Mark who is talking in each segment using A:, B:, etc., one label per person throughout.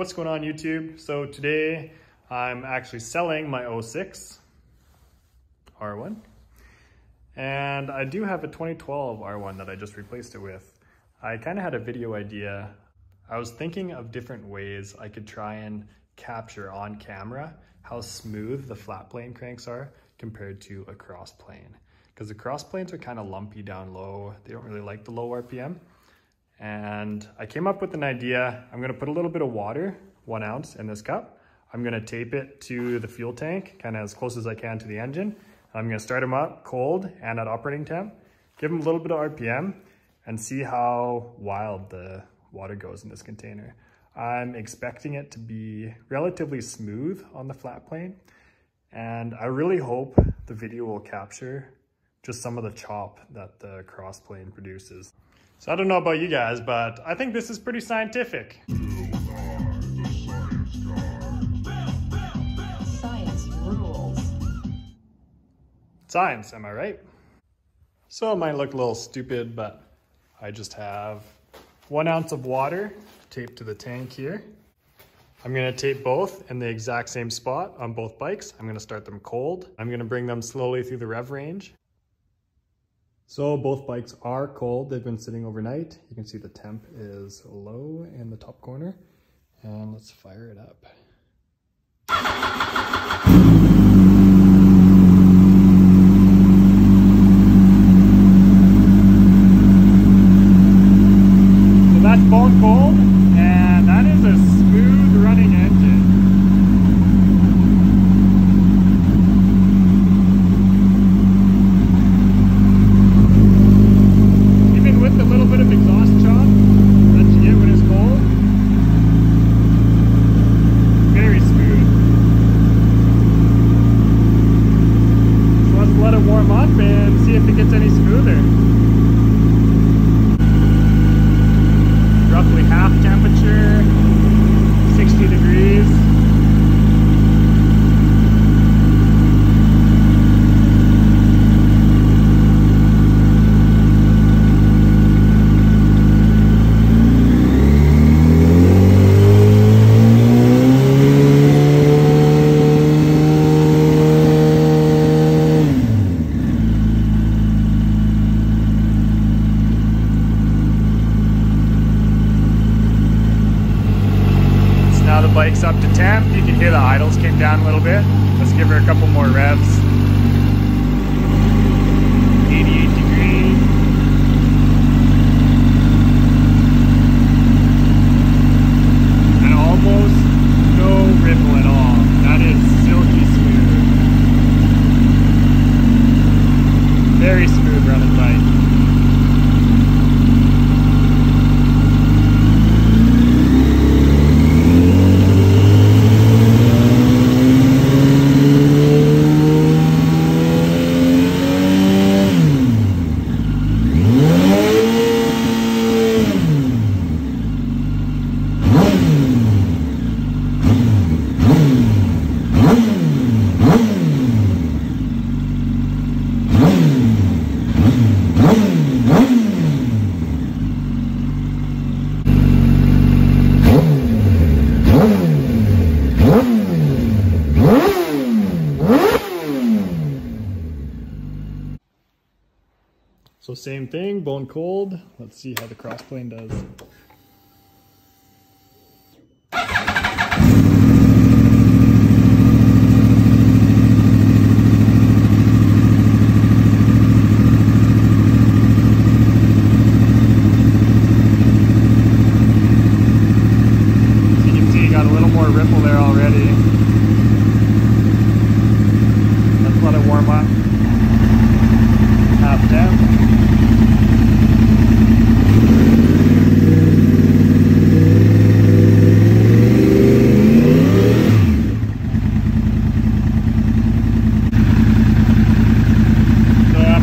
A: What's going on YouTube? So today I'm actually selling my 06 R1 and I do have a 2012 R1 that I just replaced it with. I kind of had a video idea. I was thinking of different ways I could try and capture on camera how smooth the flat plane cranks are compared to a cross plane. Because the cross planes are kind of lumpy down low. They don't really like the low RPM. And I came up with an idea. I'm gonna put a little bit of water, 1 ounce in this cup. I'm gonna tape it to the fuel tank, kind of as close as I can to the engine. I'm gonna start them up cold and at operating temp, give them a little bit of RPM and see how wild the water goes in this container. I'm expecting it to be relatively smooth on the flat plane. And I really hope the video will capture just some of the chop that the cross plane produces. So I don't know about you guys, but I think this is pretty scientific.
B: Science rules.
A: Science, am I right? So it might look a little stupid, but I just have 1 ounce of water taped to the tank here. I'm gonna tape both in the exact same spot on both bikes. I'm gonna start them cold. I'm gonna bring them slowly through the rev range. So both bikes are cold. They've been sitting overnight. You can see the temp is low in the top corner. And let's fire it up. So that's bone cold, and that is a smooth running engine. A little bit of exhaust chop that you get when it's cold. Very smooth. So let's let it warm up and see if it gets any smoother. Roughly half temperature, 60 degrees. Now the bike's up to temp. You can hear the idles came down a little bit. Let's give her a couple more revs. 88 degrees. And almost no ripple at all. That is silky smooth. Very smooth running bike. So same thing, bone cold. Let's see how the crossplane does. You can see you got a little more ripple there already. Let's let it warm up. Half temp.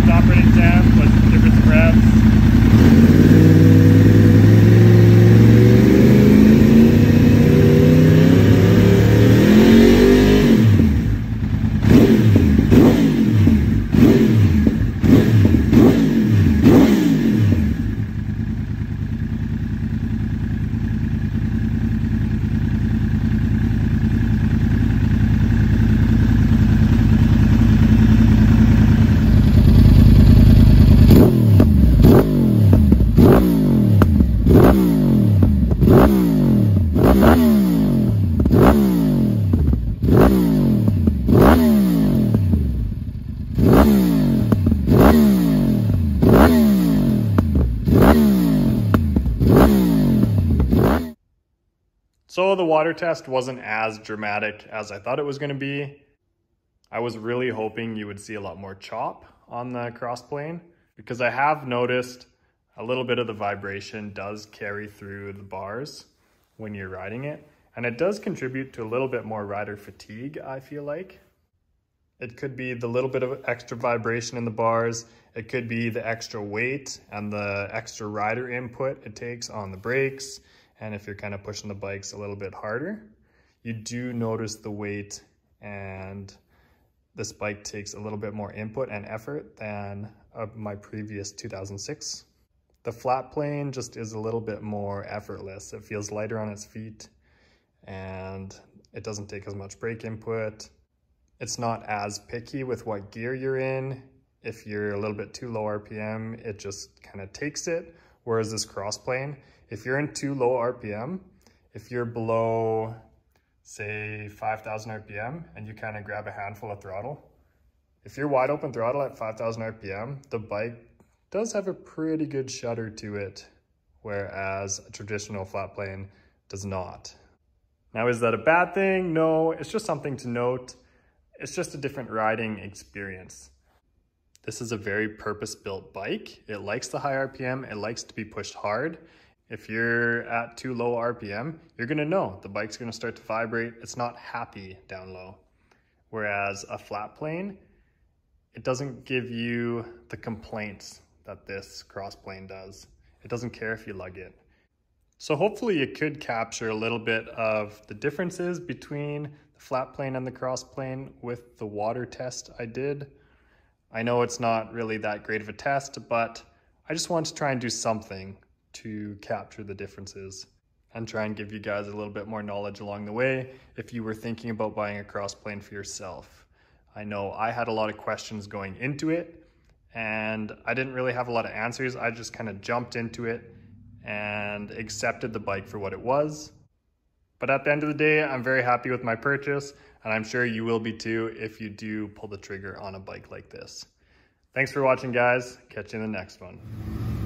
A: Operating temp, let's give it some revs. So the water test wasn't as dramatic as I thought it was going to be. I was really hoping you would see a lot more chop on the crossplane because I have noticed a little bit of the vibration does carry through the bars when you're riding it. And it does contribute to a little bit more rider fatigue, I feel like. It could be the little bit of extra vibration in the bars. It could be the extra weight and the extra rider input it takes on the brakes. And if you're kind of pushing the bikes a little bit harder, you do notice the weight, and this bike takes a little bit more input and effort than my previous 2006. The flat plane just is a little bit more effortless. It feels lighter on its feet and it doesn't take as much brake input. It's not as picky with what gear you're in. If you're a little bit too low RPM, it just kind of takes it. Whereas this cross plane, if you're in too low RPM, if you're below, say 5,000 RPM and you kind of grab a handful of throttle, if you're wide open throttle at 5,000 RPM, the bike does have a pretty good shudder to it, whereas a traditional flat plane does not. Now, is that a bad thing? No, it's just something to note. It's just a different riding experience. This is a very purpose-built bike. It likes the high RPM, it likes to be pushed hard. If you're at too low RPM, you're gonna know the bike's gonna start to vibrate. It's not happy down low. Whereas a flat plane, it doesn't give you the complaints that this cross plane does. It doesn't care if you lug it. So hopefully you could capture a little bit of the differences between the flat plane and the cross plane with the water test I did. I know it's not really that great of a test, but I just wanted to try and do something to capture the differences and try and give you guys a little bit more knowledge along the way if you were thinking about buying a cross plane for yourself. I know I had a lot of questions going into it and I didn't really have a lot of answers. I just kind of jumped into it and accepted the bike for what it was. But at the end of the day, I'm very happy with my purchase, and I'm sure you will be too if you do pull the trigger on a bike like this. Thanks for watching, guys. Catch you in the next one.